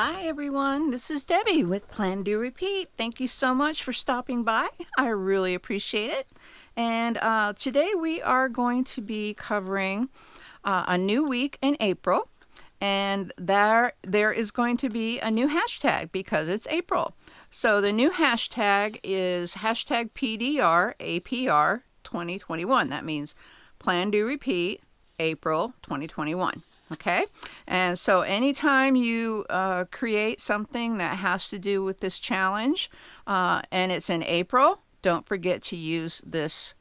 Hi everyone, this is Debbie with Plan.Do.Repeat. Thank you so much for stopping by. I really appreciate it. And today we are going to be covering a new week in April. And there is going to be a new hashtag because it's April. So the new hashtag is hashtag PDRAPR 2021. That means Plan.Do.Repeat April 2021. Okay, and so anytime you create something that has to do with this challenge and it's in April, don't forget to use this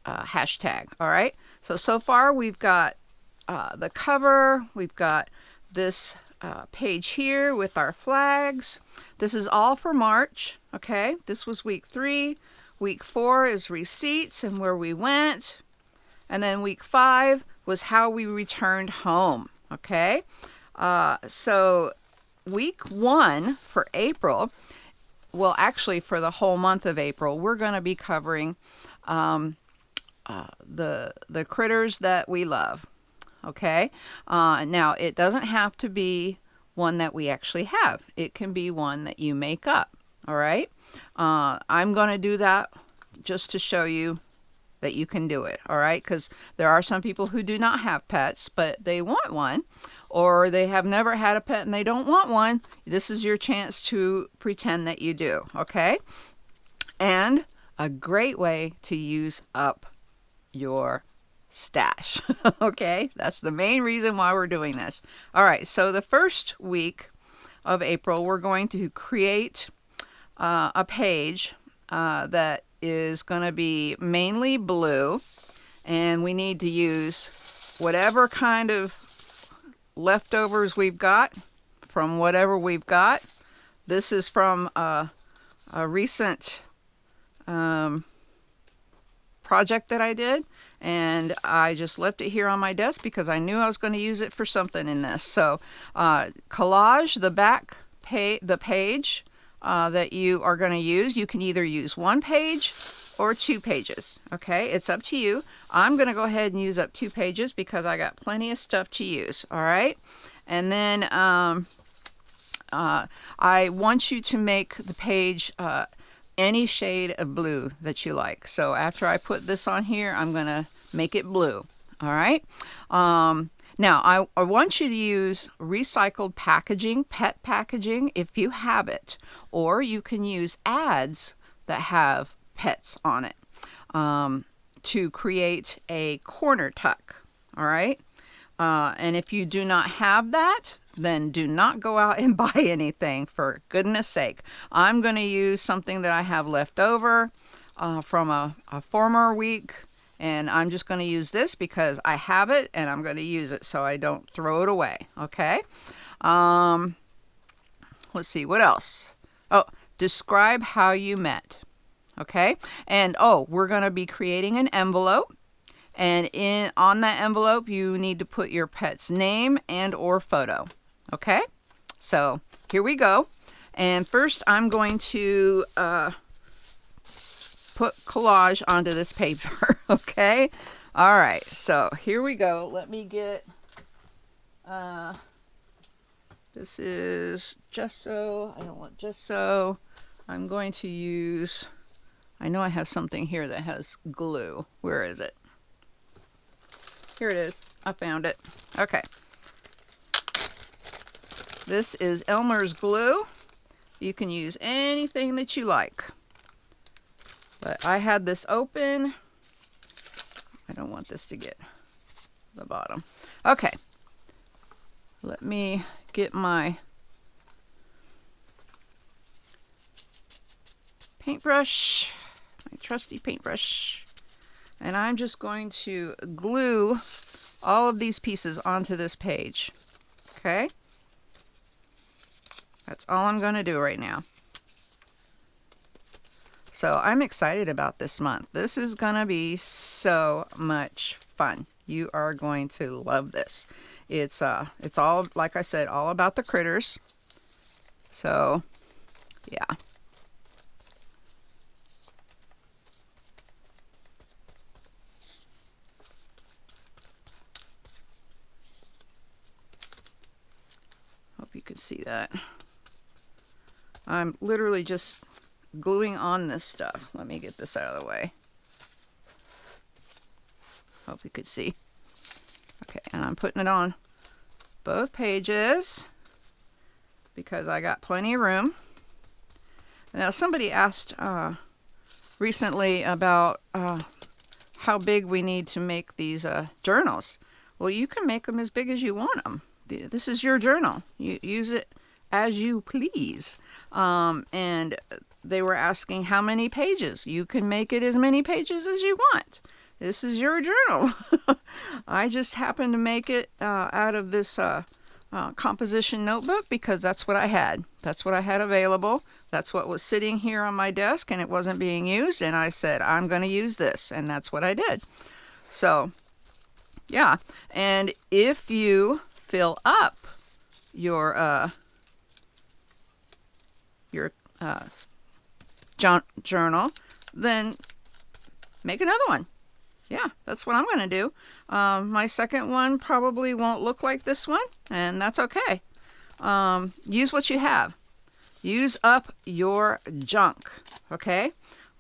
hashtag. All right, so far we've got the cover, we've got this page here with our flags. This is all for March. Okay, this was week 3. Week 4 is receipts and where we went, and then week 5 was how we returned home. Okay, so week 1 for April, well, actually for the whole month of April, we're going to be covering the critters that we love. Okay, now it doesn't have to be one that we actually have. It can be one that you make up. All right, I'm going to do that just to show you that you can do it. All right, because there are some people who do not have pets but they want one, or they have never had a pet and they don't want one. This is your chance to pretend that you do. Okay, and a great way to use up your stash. Okay, that's the main reason why we're doing this. All right, so the first week of April we're going to create a page that is going to be mainly blue, and we need to use whatever kind of leftovers we've got from whatever we've got. This is from a recent project that I did, and I just left it here on my desk because I knew I was going to use it for something in this. So collage the back the page that you are going to use. You can either use 1 page or 2 pages. Okay, it's up to you. I'm going to go ahead and use up 2 pages because I got plenty of stuff to use. All right, and then I want you to make the page any shade of blue that you like. So after I put this on here, I'm going to make it blue. All right. Now, I want you to use recycled packaging, pet packaging, if you have it. Or you can use ads that have pets on it to create a corner tuck. All right? And if you do not have that, then do not go out and buy anything, for goodness sake. I'm going to use something that I have left over from a former week. And I'm just going to use this because I have it and I'm going to use it so I don't throw it away. Okay. Let's see, what else? Oh, describe how you met. Okay. And we're going to be creating an envelope. And on that envelope, you need to put your pet's name and or photo. Okay. So here we go. And first I'm going to put collage onto this paper. Okay, all right, so here we go. Let me get this is gesso. I don't want gesso. I'm going to use, I know I have something here that has glue. Where is it? Here it is. I found it. Okay, this is Elmer's glue. You can use anything that you like. But I had this open. I don't want this to get the bottom. Okay. Let me get my paintbrush, my trusty paintbrush. And I'm just going to glue all of these pieces onto this page. Okay? That's all I'm going to do right now. So I'm excited about this month. This is going to be so much fun. You are going to love this. It's all, like I said, all about the critters. So, yeah. Hope you can see that. I'm literally just gluing on this stuff. Let me get this out of the way. Hope you could see. Okay, and I'm putting it on both pages because I got plenty of room. Now, somebody asked recently about how big we need to make these journals. Well, you can make them as big as you want them. This is your journal. You use it as you please. And they were asking how many pages. You can make it as many pages as you want. This is your journal. I just happened to make it out of this composition notebook because that's what I had. That's what I had available. That's what was sitting here on my desk and it wasn't being used. And I said, I'm going to use this. And that's what I did. So, yeah. And if you fill up your journal, then make another one. Yeah, that's what I'm going to do. My second one probably won't look like this one, and that's okay. Use what you have. Use up your junk, okay?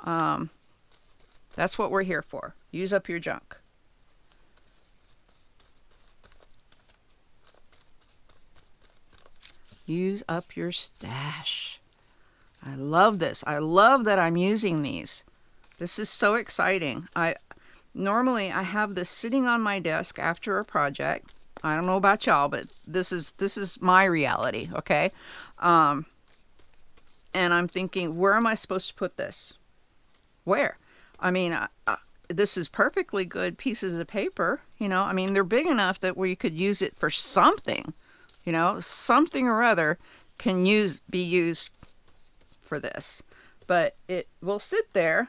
That's what we're here for. Use up your junk. Use up your stash. I love this. I love that I'm using these. This is so exciting. Normally I have this sitting on my desk after a project. I don't know about y'all, but this is my reality, okay? And I'm thinking, where am I supposed to put this? Where? I mean, this is perfectly good pieces of paper, you know. I mean, they're big enough that where you could use it for something, you know, something or other can be used for this. But it will sit there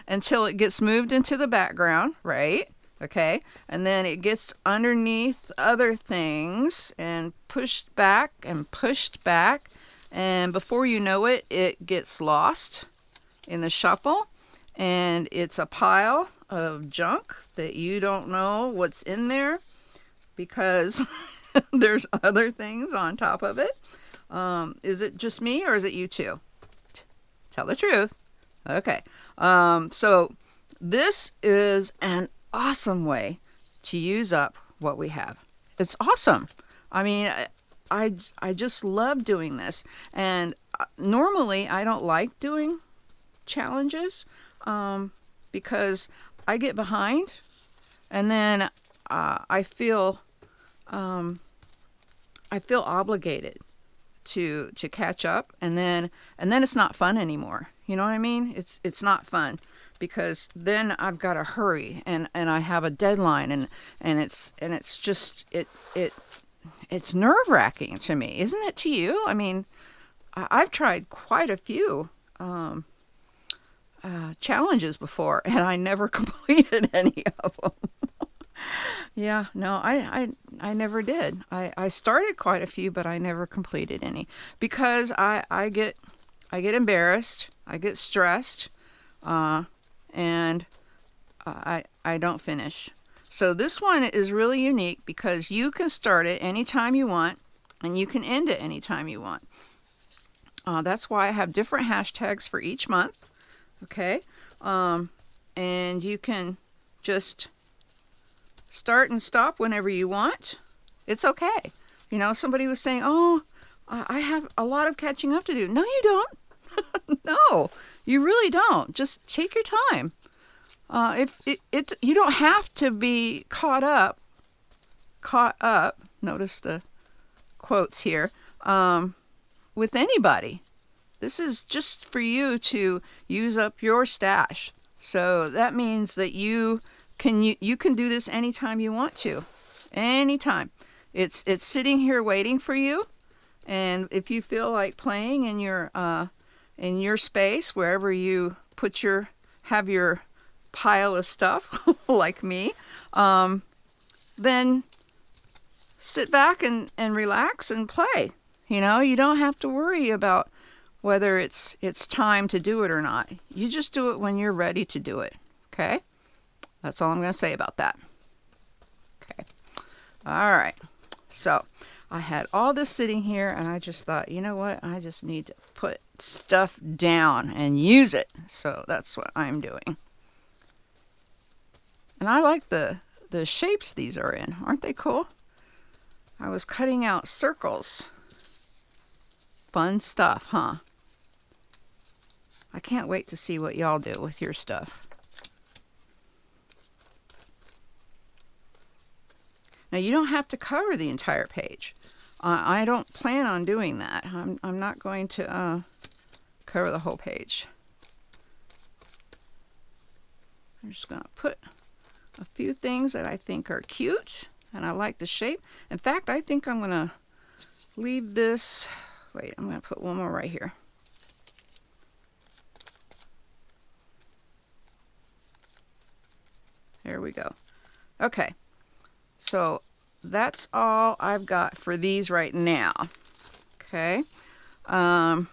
until it gets moved into the background, right? Okay, and then it gets underneath other things and pushed back, and before you know it, it gets lost in the shuffle, and it's a pile of junk that you don't know what's in there because there's other things on top of it. Is it just me or is it you too? Tell the truth. Okay. So this is an awesome way to use up what we have. It's awesome. I mean, I just love doing this. And normally I don't like doing challenges because I get behind and then I feel obligated to catch up, and then it's not fun anymore. You know what I mean? It's not fun because then I've got to hurry and I have a deadline and it's just it's nerve-wracking to me. Isn't it to you? I mean, I've tried quite a few challenges before and I never completed any of them. Yeah, no, I never did. I started quite a few, but I never completed any because I get embarrassed, I get stressed, and I don't finish. So this one is really unique because you can start it anytime you want, and you can end it anytime you want. That's why I have different hashtags for each month. Okay, and you can just start and stop whenever you want. It's okay. You know, somebody was saying, oh, I have a lot of catching up to do. No, you don't. No, you really don't. Just take your time. You don't have to be caught up. Notice the quotes here. With anybody. This is just for you to use up your stash. So that means that you can do this anytime you want to. Anytime. It's sitting here waiting for you. And if you feel like playing in your space, wherever you have your pile of stuff, like me, then sit back and relax and play. You know, you don't have to worry about whether it's time to do it or not. You just do it when you're ready to do it. Okay? That's all I'm going to say about that. Okay. All right. So I had all this sitting here and I just thought, you know what? I just need to put stuff down and use it. So that's what I'm doing. And I like the shapes these are in. Aren't they cool? I was cutting out circles. Fun stuff, huh? I can't wait to see what y'all do with your stuff. Now you don't have to cover the entire page. I don't plan on doing that. I'm not going to cover the whole page. I'm just going to put a few things that I think are cute and I like the shape. In fact, I think I'm going to leave this. Wait, I'm going to put one more right here. There we go. Okay, so that's all I've got for these right now. Okay. I'm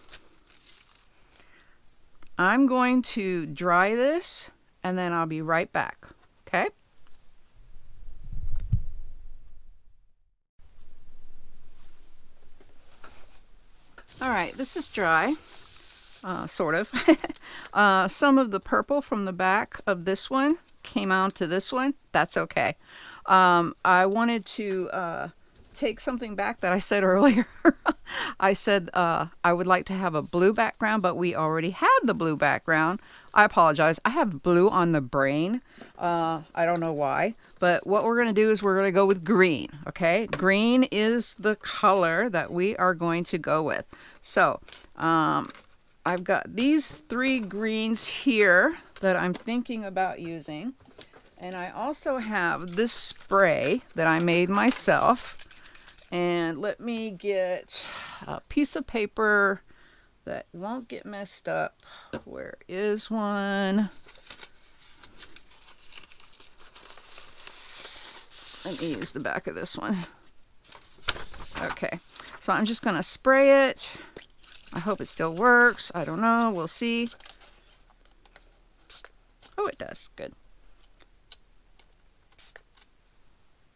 going to dry this and then I'll be right back. Okay. All right, this is dry, sort of. Some of the purple from the back of this one came onto this one. That's okay. I wanted to take something back that I said earlier. I said I would like to have a blue background, but we already had the blue background. I apologize. I have blue on the brain. I don't know why, but what we're going to do is we're going to go with green. Okay, green is the color that we are going to go with. So I've got these 3 greens here that I'm thinking about using. And I also have this spray that I made myself. And let me get a piece of paper that won't get messed up. Where is one? Let me use the back of this one. Okay, so I'm just going to spray it. I hope it still works. I don't know. We'll see. Oh, it does. Good.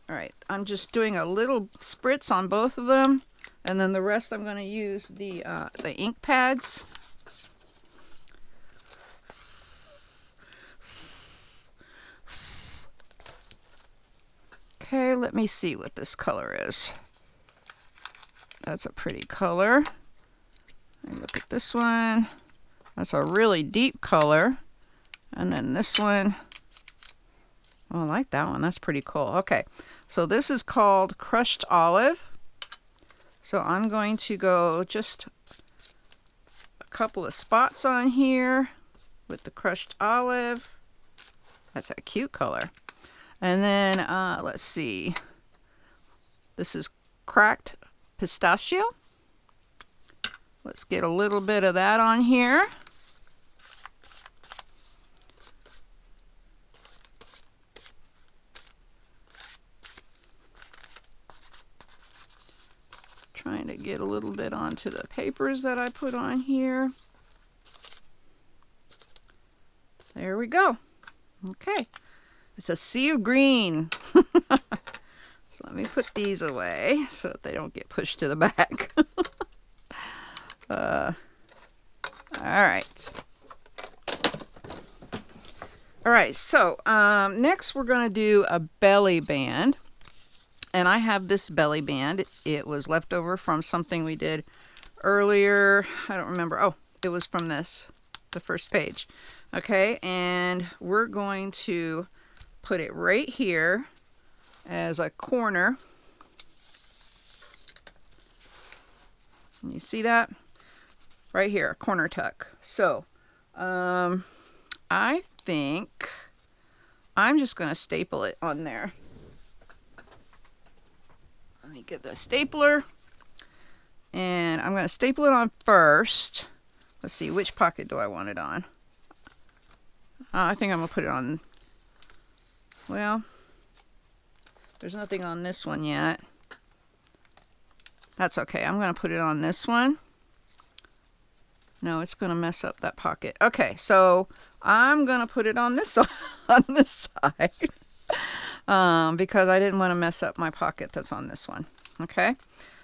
All right, I'm just doing a little spritz on both of them, and then the rest I'm going to use the ink pads. Okay, let me see what this color is. That's a pretty color. And look at this one. That's a really deep color. And then this one. Oh, I like that one. That's pretty cool. Okay, so this is called crushed olive. So I'm going to go just a couple of spots on here with the crushed olive. That's a cute color. And then let's see. This is cracked pistachio. Let's get a little bit of that on here. Trying to get a little bit onto the papers that I put on here. There we go. Okay. It's a sea of green. Let me put these away so that they don't get pushed to the back. All right. All right, so next we're going to do a belly band. And I have this belly band. It was left over from something we did earlier. I don't remember. Oh, it was from this, the first page. Okay, and we're going to put it right here as a corner. Can you see that? Right here, a corner tuck. So, I think I'm just going to staple it on there. Let me get the stapler. And I'm going to staple it on first. Let's see, which pocket do I want it on? I think I'm going to put it on, well, there's nothing on this one yet. That's okay. I'm going to put it on this one. No, it's going to mess up that pocket. Okay, so I'm going to put it on this side, on this side. Because I didn't want to mess up my pocket that's on this one. Okay.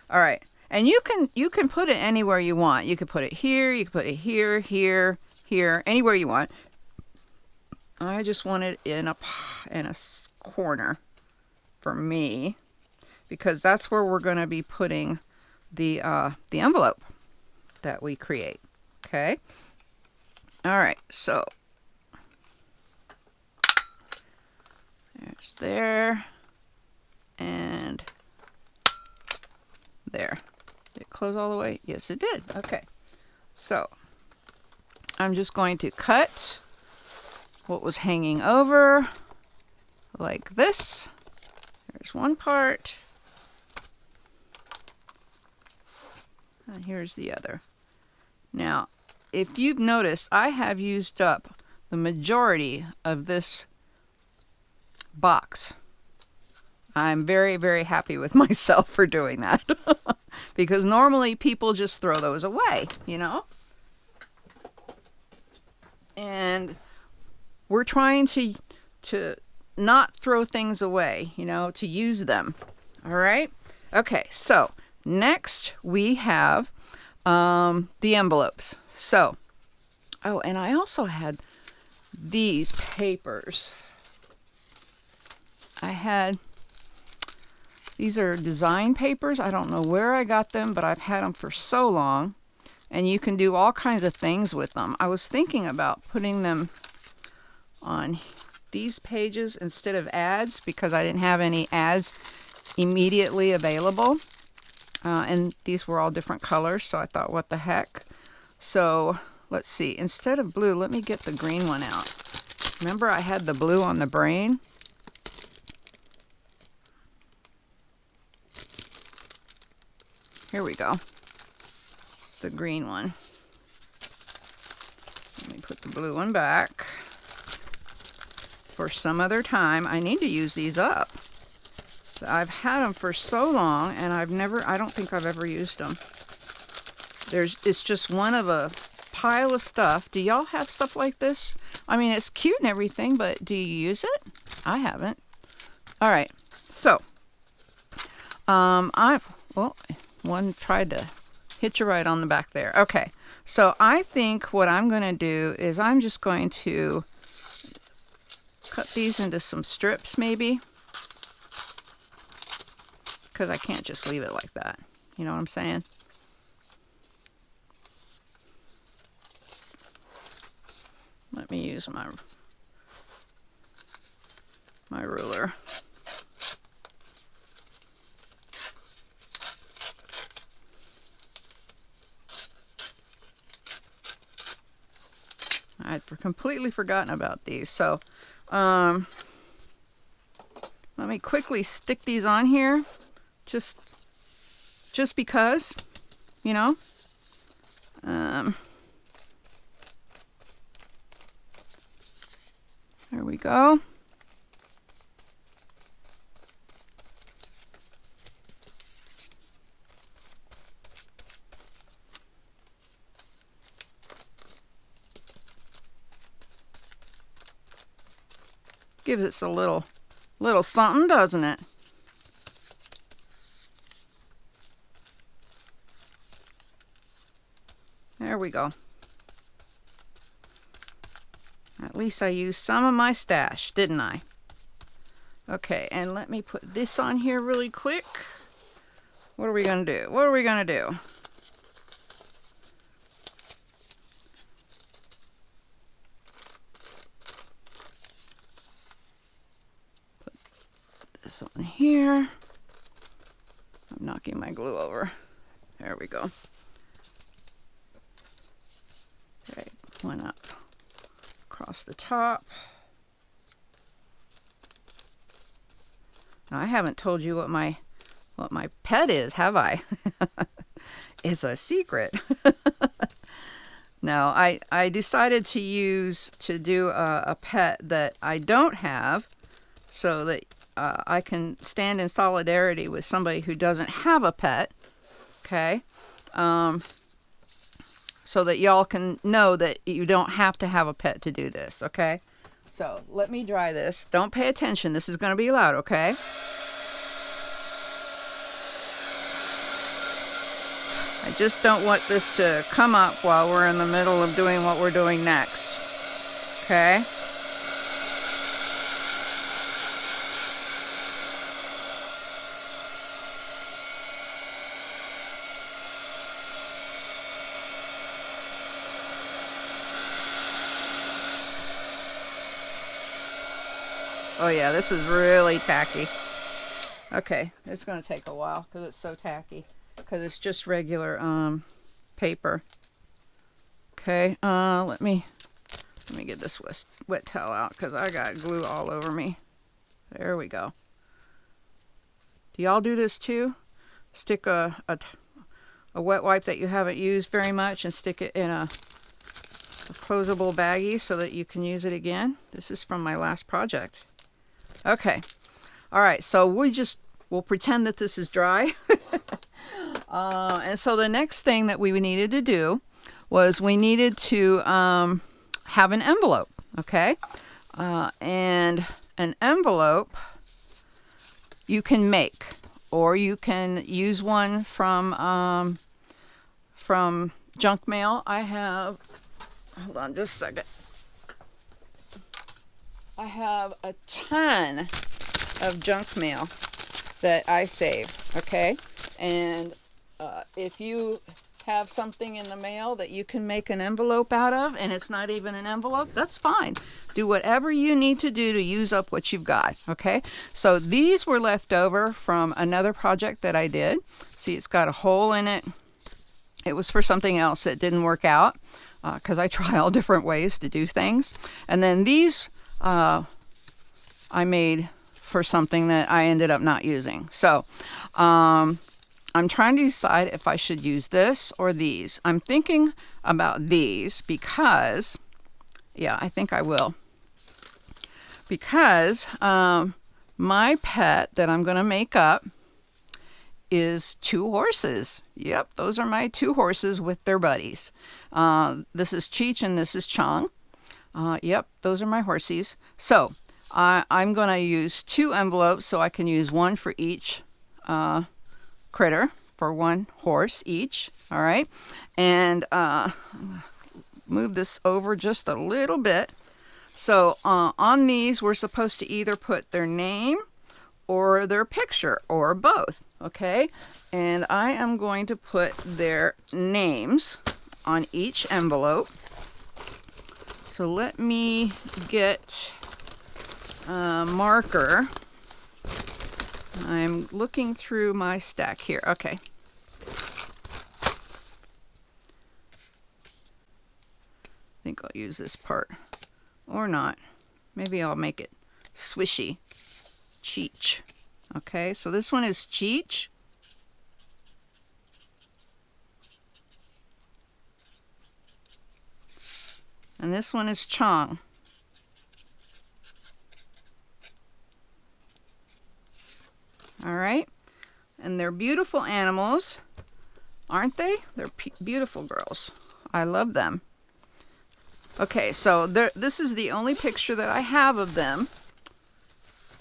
All right. And you can put it anywhere you want. You could put it here, you could put it here, here, here, anywhere you want. I just want it in a corner for me, because that's where we're going to be putting the envelope that we create. Okay. All right. So there's there and there. Did it close all the way? Yes, it did. Okay. So I'm just going to cut what was hanging over like this. There's one part. And here's the other. Now, if you've noticed, I have used up the majority of this box. I'm very, very happy with myself for doing that. Because normally people just throw those away, you know? And we're trying to not throw things away, you know, to use them. All right? Okay, so next we have the envelopes. So, oh, and I also had these papers. These are design papers. I don't know where I got them, but I've had them for so long. And you can do all kinds of things with them. I was thinking about putting them on these pages instead of ads, because I didn't have any ads immediately available. And these were all different colors, so I thought, what the heck? So let's see. Instead of blue, let me get the green one out. Remember I had the blue on the brain? Here we go. The green one. Let me put the blue one back for some other time. I need to use these up. I've had them for so long, and I don't think I've ever used them. It's just one of a pile of stuff. Do y'all have stuff like this? I mean, it's cute and everything, but do you use it? I haven't. All right. So, one tried to hit you right on the back there. Okay. So I think what I'm going to do is I'm just going to cut these into some strips maybe, because I can't just leave it like that. You know what I'm saying? Let me use my ruler. I'd completely forgotten about these. So let me quickly stick these on here, just because, you know. There we go. Gives it a little something, doesn't it? There we go. At least I used some of my stash, didn't I? Okay, and let me put this on here really quick. What are we going to do? What are we going to do? Put this on here. I'm knocking my glue over. There we go. Okay, one up across the top. Now, I haven't told you what my pet is, have I? It's a secret. No, I decided to do a pet that I don't have, so that I can stand in solidarity with somebody who doesn't have a pet. Okay. So that y'all can know that you don't have to have a pet to do this, okay? So, let me dry this. Don't pay attention. This is going to be loud, okay? I just don't want this to come up while we're in the middle of doing what we're doing next. Okay? Oh yeah, this is really tacky. Okay, it's going to take a while because it's so tacky. Because it's just regular paper. Okay, let me get this wet towel out because I got glue all over me. There we go. Do y'all do this too? Stick a wet wipe that you haven't used very much and stick it in a closable baggie so that you can use it again. This is from my last project. Okay. All right, so we'll pretend that this is dry. And so the next thing that we needed to do was we needed to have an envelope, okay? And an envelope you can make, or you can use one from junk mail. I have, hold on just a second. I have a ton of junk mail that I save, okay? And if you have something in the mail that you can make an envelope out of and it's not even an envelope, that's fine. Do whatever you need to do to use up what you've got, okay? So these were left over from another project that I did. See, it's got a hole in it. It was for something else that didn't work out because I try all different ways to do things. And then these I made for something that I ended up not using. So I'm trying to decide if I should use this or these. I'm thinking about these because, yeah, I think I will. Because my pet that I'm going to make up is 2 horses. Yep, those are my 2 horses with their buddies. This is Cheech and this is Chong. Yep, those are my horsies. So I'm going to use 2 envelopes so I can use one for each critter, for 1 horse each. All right, and move this over just a little bit. So on these we're supposed to either put their name or their picture or both. Okay, and I am going to put their names on each envelope. So let me get a marker. I'm looking through my stack here. Okay. I think I'll use this part. Or not. Maybe I'll make it swishy. Cheech. Okay, so this one is Cheech. And this one is Chong. All right, and they're beautiful animals, aren't they? They're beautiful girls. I love them. Okay, so this is the only picture that I have of them.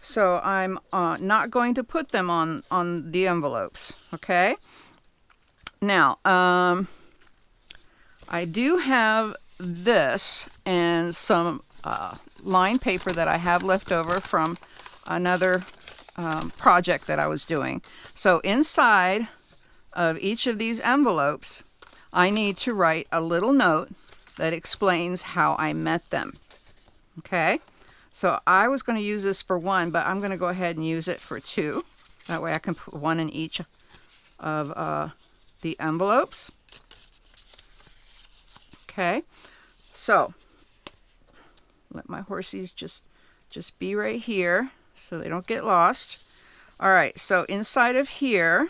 So I'm not going to put them on the envelopes. Okay. Now, I do have this and some lined paper that I have left over from another project that I was doing. So inside of each of these envelopes, I need to write a little note that explains how I met them. Okay, so I was going to use this for 1, but I'm going to go ahead and use it for 2. That way I can put 1 in each of the envelopes. Okay, so let my horsies just be right here so they don't get lost. All right, so inside of here,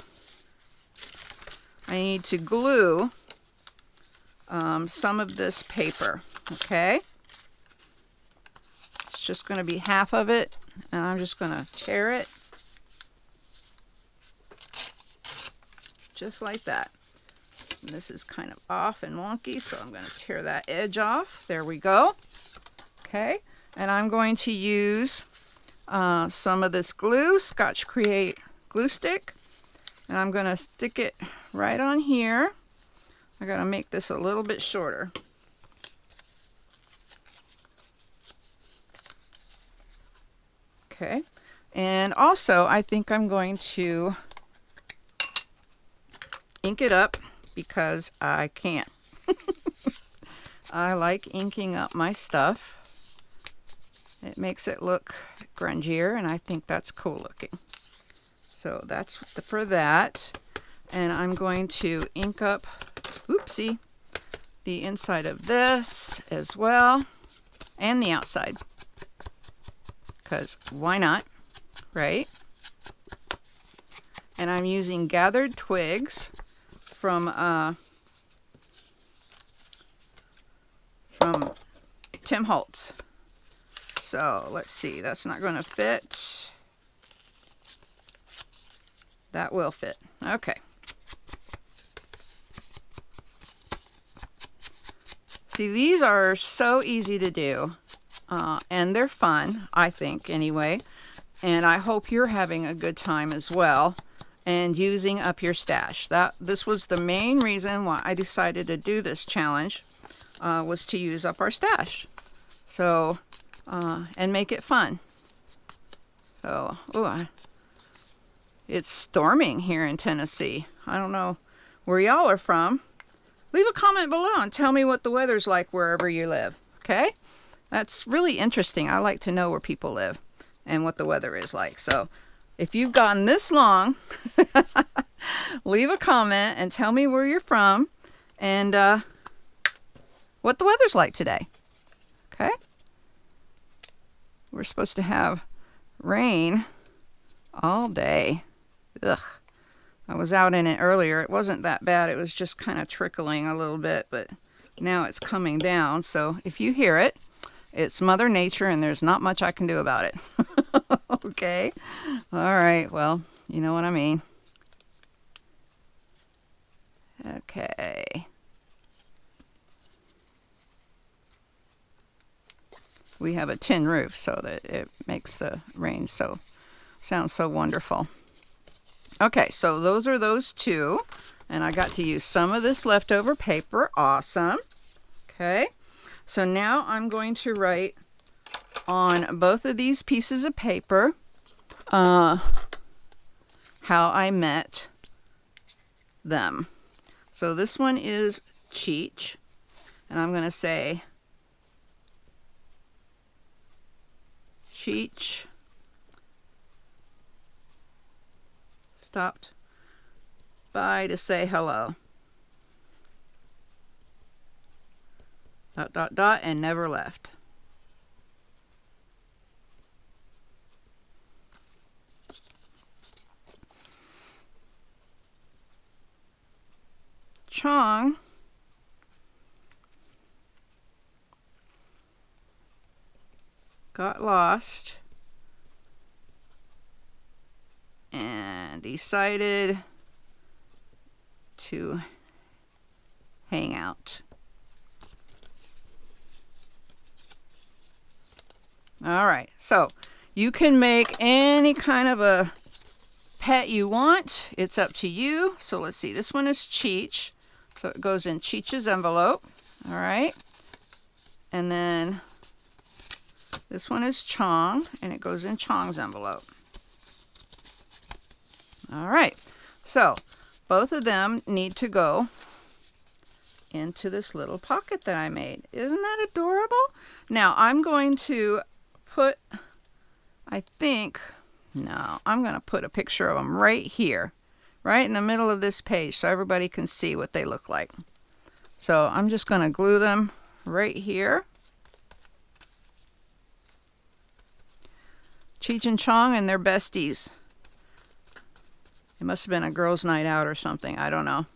I need to glue some of this paper, okay? It's just going to be half of it, and I'm just going to tear it just like that. And this is kind of off and wonky, so I'm going to tear that edge off. There we go. Okay, and I'm going to use some of this glue, Scotch Create glue stick, and I'm going to stick it right on here. I gotta make this a little bit shorter. Okay, and also I think I'm going to ink it up because I can. I like inking up my stuff. It makes it look grungier, and I think that's cool looking. So that's for that. And I'm going to ink up, oopsie, the inside of this as well, and the outside. Because why not, right? And I'm using gathered twigs from Tim Holtz. So let's see, that's not going to fit. That will fit. Okay. See, these are so easy to do, and they're fun, I think, anyway. And I hope you're having a good time as well and using up your stash. This was the main reason why I decided to do this challenge, was to use up our stash. So, and make it fun. So, it's storming here in Tennessee. I don't know where y'all are from. Leave a comment below and tell me what the weather's like wherever you live, okay? That's really interesting. I like to know where people live and what the weather is like. So if you've gotten this long, leave a comment and tell me where you're from and what the weather's like today, okay? We're supposed to have rain all day. Ugh. I was out in it earlier. It wasn't that bad. It was just kind of trickling a little bit, but now it's coming down. So if you hear it, it's Mother Nature and there's not much I can do about it. Okay? All right. Well, you know what I mean. Okay. We have a tin roof, so that it makes the rain sound so wonderful. Okay, so those are those two, and I got to use some of this leftover paper. Awesome. Okay, so now I'm going to write on both of these pieces of paper how I met them. So this one is Cheech, and I'm going to say Cheech stopped by to say hello. ... and never left. Chong got lost and decided to hang out. All right, so you can make any kind of a pet you want. It's up to you. So let's see, this one is Cheech. So it goes in Cheech's envelope. All right. And then this one is Chong, and it goes in Chong's envelope. All right. So both of them need to go into this little pocket that I made. Isn't that adorable? Now I'm going to put, I'm going to put a picture of them right here, right in the middle of this page so everybody can see what they look like. So I'm just going to glue them right here. Cheech and Chong and their besties. It must have been a girls' night out or something. I don't know.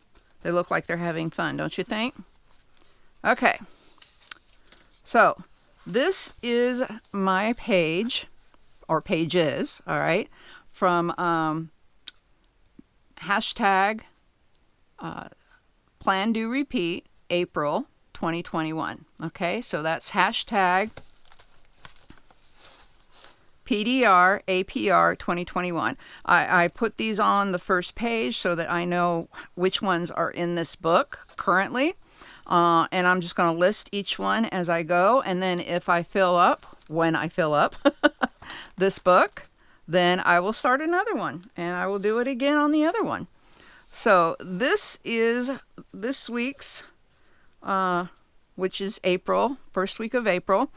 They look like they're having fun, don't you think? Okay. So this is my page, or pages, all right, from hashtag Plan.Do.Repeat April 2021. Okay, so that's hashtag PDR APR 2021. I put these on the first page so that I know which ones are in this book currently. And I'm just going to list each one as I go. And then if I fill up, when I fill up this book, then I will start another one. And I will do it again on the other one. So this is this week's, which is April, first week of April,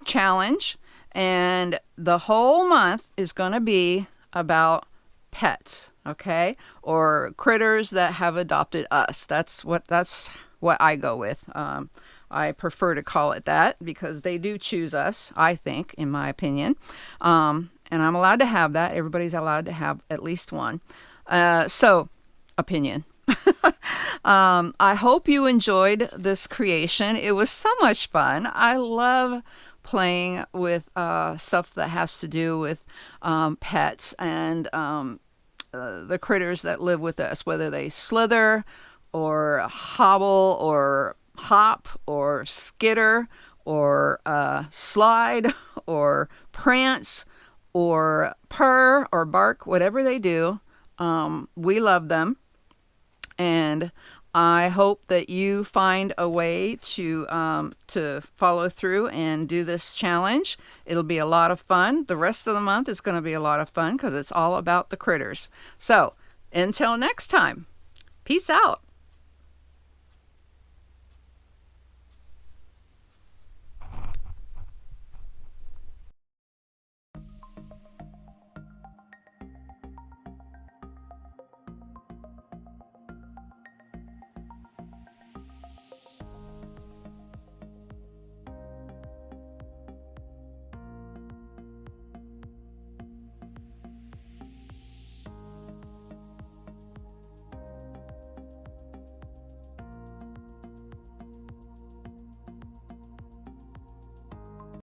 challenge. And the whole month is going to be about pets, okay? Or critters that have adopted us. That's what I go with. I prefer to call it that because they do choose us, I think, in my opinion. And I'm allowed to have that. Everybody's allowed to have at least one. So, opinion. I hope you enjoyed this creation. It was so much fun. I love playing with stuff that has to do with pets and the critters that live with us, whether they slither or hobble or hop or skitter or slide or prance or purr or bark, whatever they do. We love them, and I hope that you find a way to follow through and do this challenge. It'll be a lot of fun. The rest of the month is going to be a lot of fun because it's all about the critters. So until next time, peace out.